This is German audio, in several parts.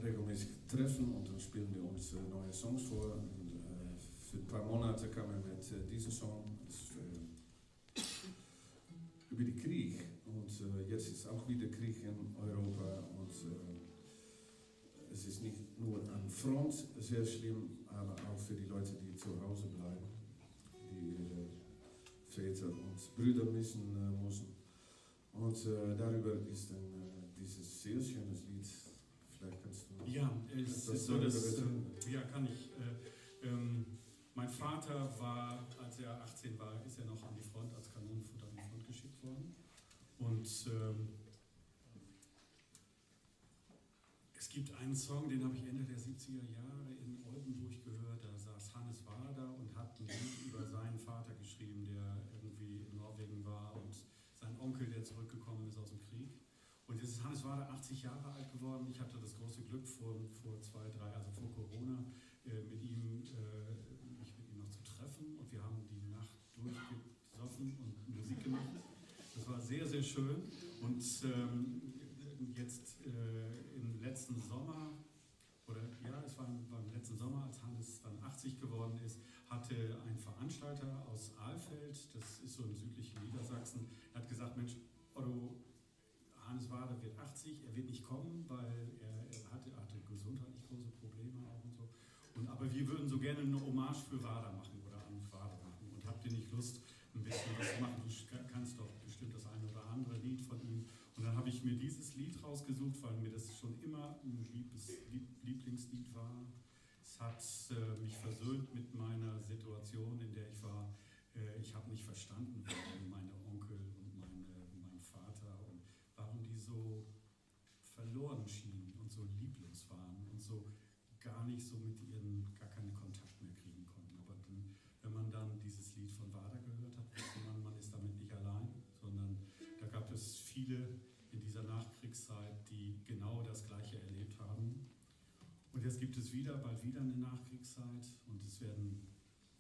regelmäßig treffen und dann spielen wir uns neue Songs vor. Und, für ein paar Monate kamen wir mit diesem Song über die Krieg. Und jetzt ist auch wieder Krieg in Europa. Und es ist nicht nur an Front sehr schlimm, aber auch für die Leute, die zu Hause bleiben, die ihre Väter und Brüder missen müssen. Und darüber ist dann dieses sehr schönes Lied. Vielleicht kannst du. Ja, es ist so, dass. Ja, kann ich. Mein Vater war, als er 18 war, ist er noch an die Front, als Kanonenfutter an die Front geschickt worden. Und es gibt einen Song, den habe ich Ende der 70er Jahre in Oldenburg gehört. Da saß Hannes Wader und hat ein Lied über seinen Vater geschrieben, der irgendwie in Norwegen war, und sein Onkel, der zurückgekommen ist aus dem Krieg. Und jetzt ist Hannes Wader 80 Jahre alt geworden. Ich hatte das große Glück vor Corona, mich mit ihm noch zu treffen. Und wir haben die Nacht durchgesoffen und Musik gemacht. Das war sehr, sehr schön. Und jetzt im letzten Sommer, es war im letzten Sommer, als Hannes dann 80 geworden ist, hatte ein Veranstalter aus Alfeld, das ist so im südlichen Niedersachsen, hat gesagt, Mensch, Otto, Hannes Wader wird 80, er wird nicht kommen, weil er hatte gesundheitlich große Probleme auch und so. Aber wir würden so gerne eine Hommage für Wader machen oder an Wader machen. Und habt ihr nicht Lust, ein bisschen was zu machen? Du kannst doch bestimmt das eine oder andere Lied von ihm. Und dann habe ich mir dieses Lied rausgesucht, weil mir das schon immer ein Lieblingslied war. Es hat mich versöhnt mit meiner Situation, in der ich war. Ich habe nicht verstanden, warum meine Onkel und mein Vater und warum die so verloren schienen und so lieblos waren und so gar nicht so mit gar keinen Kontakt mehr kriegen konnten. Aber dann, wenn man dann dieses Lied von Wader gehört hat, wusste man ist damit nicht allein, sondern da gab es viele in dieser Nachkriegszeit, die genau das Gleiche erlebt haben. Und jetzt gibt es bald wieder eine Nachkriegszeit, und es werden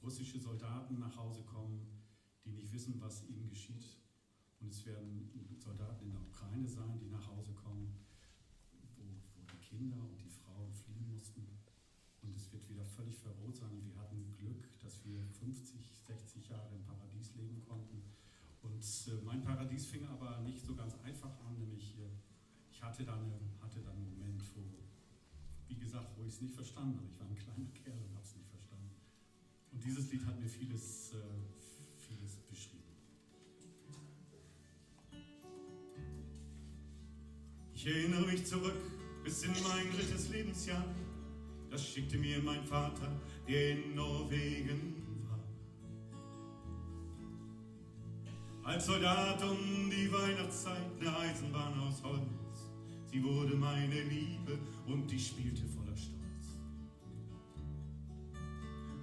russische Soldaten nach Hause kommen, die nicht wissen, was ihnen geschieht. Und es werden Soldaten in der Ukraine sein, die nach Hause kommen, wo die Kinder und die Frauen fliehen mussten. Und es wird wieder völlig verroht sein. Und wir hatten Glück, dass wir 50, 60 Jahre im Paradies leben konnten. Und mein Paradies fing aber nicht so ganz einfach an, nämlich ich hatte dann einen Moment, wie gesagt, wo ich es nicht verstanden habe. Ich war ein kleiner Kerl und habe es nicht verstanden. Und dieses Lied hat mir vieles beschrieben. Ich erinnere mich zurück bis in mein 3. Lebensjahr. Das schickte mir mein Vater, der in Norwegen war. Als Soldat um die Weihnachtszeit, eine Eisenbahn aus Holz. Sie wurde meine Liebe und die spielte voller Stolz.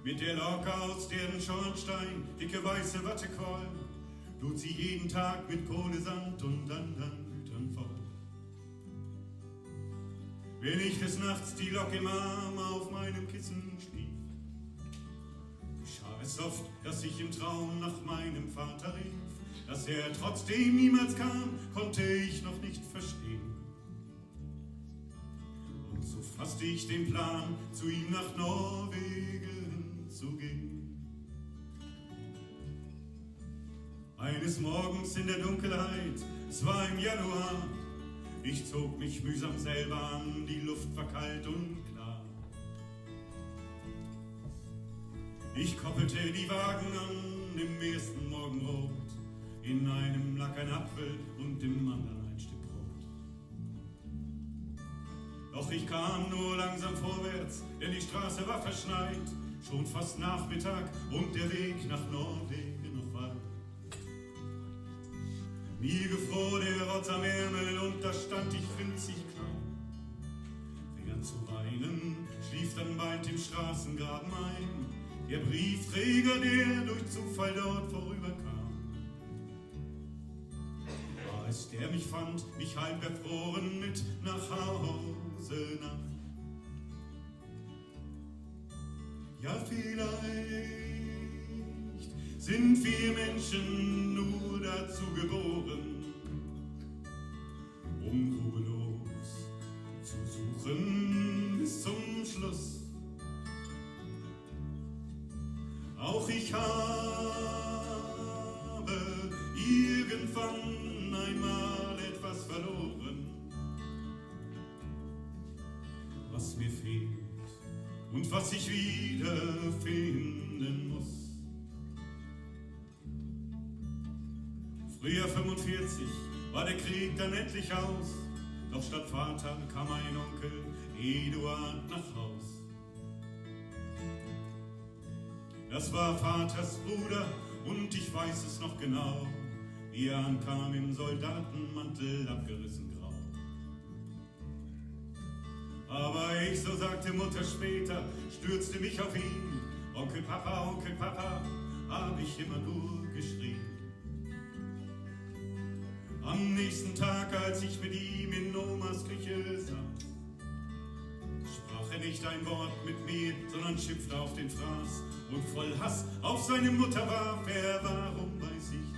Mit der Lok aus deren Schornstein, dicke weiße Wattequoll, lud sie jeden Tag mit Kohlesand und anderen Gütern voll. Wenn ich des Nachts die Lok im Arm auf meinem Kissen schlief, geschah es oft, dass ich im Traum nach meinem Vater rief. Dass er trotzdem niemals kam, konnte ich noch nicht verstehen. Und so fasste ich den Plan, zu ihm nach Norwegen zu gehen. Eines Morgens in der Dunkelheit, es war im Januar, ich zog mich mühsam selber an, die Luft war kalt und klar. Ich koppelte die Wagen an, im ersten Morgenrot, in einem lag ein Apfel und im anderen ein Stück Brot. Doch ich kam nur langsam vorwärts, denn die Straße war verschneit, schon fast Nachmittag und der Weg nach Norwegen noch weit. Mir gefror der Rotz am Ärmel und da stand ich winzig klein. Fing an zu weinen, schlief dann bald im Straßengraben ein, der Briefträger, der durch Zufall dort vorüberkam. War es, der mich fand, mich halb erfroren mit nach Hause nahm. Ja, vielleicht sind wir Menschen nur dazu geboren, um ruhelos zu suchen. suchen bis zum Schluss. Auch ich habe irgendwann einmal etwas verloren, was mir fehlt und was ich wiederfinden muss. Früher 45 war der Krieg dann endlich aus, doch statt Vater kam mein Onkel Eduard nach Haus. Das war Vaters Bruder und ich weiß es noch genau, wie er ankam im Soldatenmantel, abgerissen grau. Aber ich, so sagte Mutter später, stürzte mich auf ihn. Onkel Papa, hab ich immer nur geschrien. Am nächsten Tag, als ich mit ihm in Omas Küche saß, sprach er nicht ein Wort mit mir, sondern schimpfte auf den Fraß und voll Hass auf seine Mutter warf er, warum weiß ich nicht,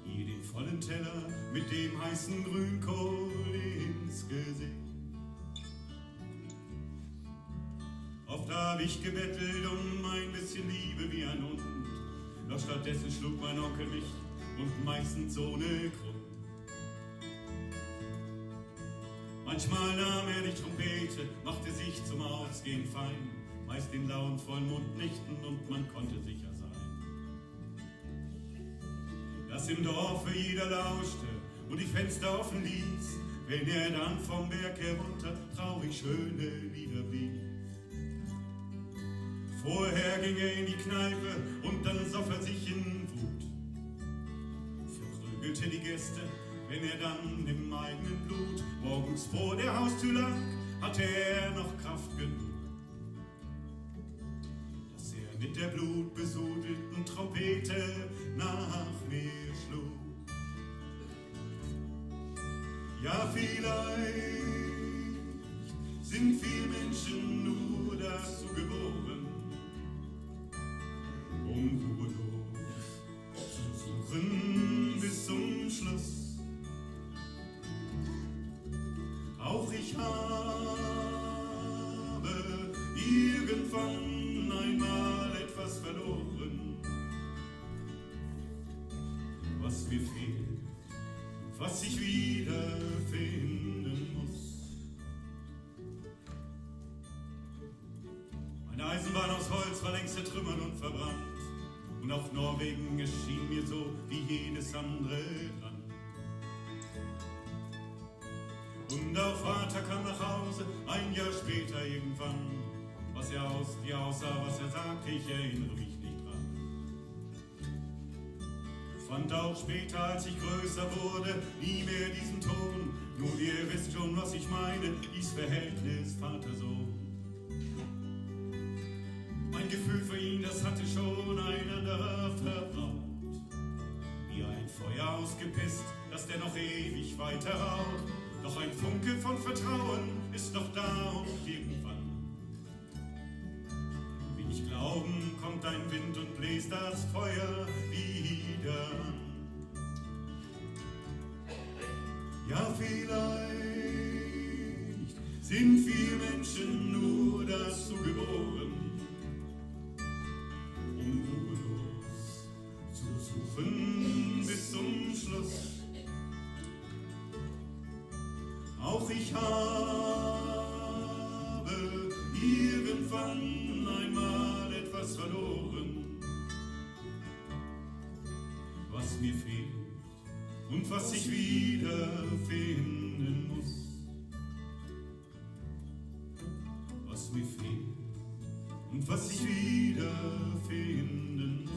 ihr den vollen Teller mit dem heißen Grünkohl ins Gesicht. Oft hab ich gebettelt um ein bisschen Liebe wie ein Hund, doch stattdessen schlug mein Onkel mich und meistens ohne Grund. Manchmal nahm er die Trompete, machte sich zum Ausgehen fein, meist den lauen Vollmond nichten und man konnte sicher sein, dass im Dorfe jeder lauschte und die Fenster offen ließ, wenn er dann vom Berg herunter traurig schöne Lieder blies. Vorher ging er in die Kneipe und dann soff er sich in Wut, verprügelte die Gäste, wenn er dann im eigenen Blut morgens vor der Haustür lag, hatte er noch Kraft genug, dass er mit der blutbesudelten Trompete nach mir schlug. Ja, vielleicht sind wir Menschen nur dazu geboren, um ruhelos zu suchen bis zum Schluss. Auch ich habe irgendwann einmal etwas verloren, was mir fehlt, was ich wiederfinden muss. Meine Eisenbahn aus Holz war längst zertrümmert und verbrannt, und auch Norwegen erschien mir so wie jedes andere Land. Und auch Vater kam nach Hause, ein Jahr später irgendwann. Was er aussah, was er sagte, ich erinnere mich nicht dran. Fand auch später, als ich größer wurde, nie mehr diesen Ton. Nun, ihr wisst schon, was ich meine, dies Verhältnis Vater-Sohn. Mein Gefühl für ihn, das hatte schon ein anderer verbraucht. Wie ein Feuer ausgepisst, das dennoch ewig weiter raucht. Doch ein Funke von Vertrauen ist noch da und irgendwann, will ich glauben, kommt ein Wind und bläst das Feuer wieder an. Ja, vielleicht sind wir Menschen nur dazu geboren, um ruhelos zu suchen bis zum Schluss. Auch ich habe irgendwann einmal etwas verloren, was mir fehlt und was ich wiederfinden muss. Was mir fehlt und was ich wiederfinden muss.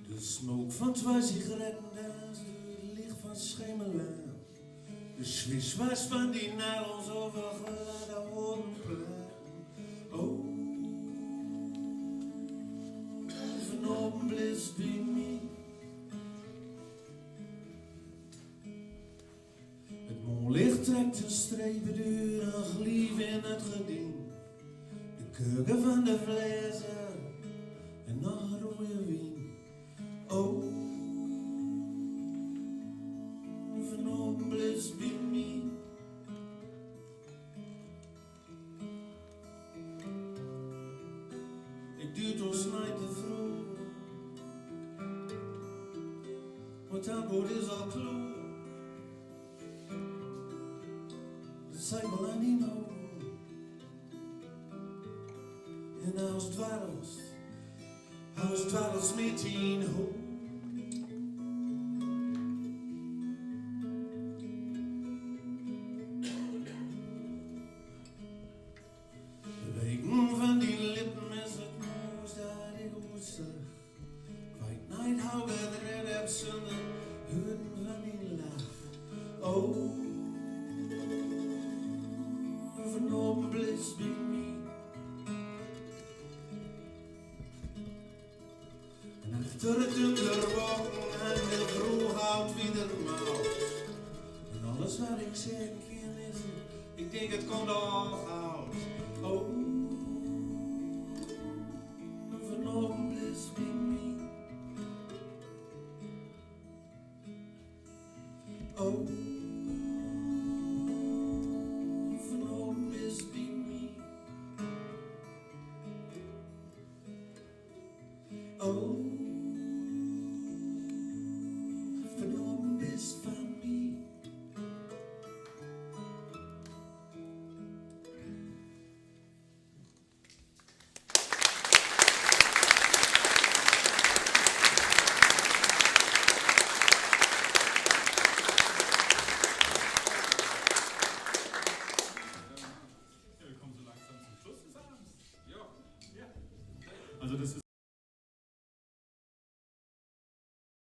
De smoke van 2 sigaretten, het licht van schemelen. De swish was van die naar ons overgeladen horenplein. grote strepen duur nog lief in het gedien. De keuken van de vlezen en nog rode wien. Oh, vanavond blijft bij mij. Ik duurt ons nooit te vroeg, want dat boot is al kloek. Dat zijn wel aan die nou. En als dwarrels met tien hoog. De wegen van die lippen is het mooiste dat ik ooit zag. Ik weet niet hoe ik het red heb zonder huiden van die lach. Oh, vanavond blijft bij mij. En achter het donkerwolken en de vroeg houdt wieder mout. En alles wat ik zeggen kan is, ik denk het komt al oud. Oh, vanavond blijft bij mij. Oh, vanavond blijft bij mij. Oh, vanavond is van mij. Ja, wir kommen so langsam zum Schluss des Abends. Ja. Also das ist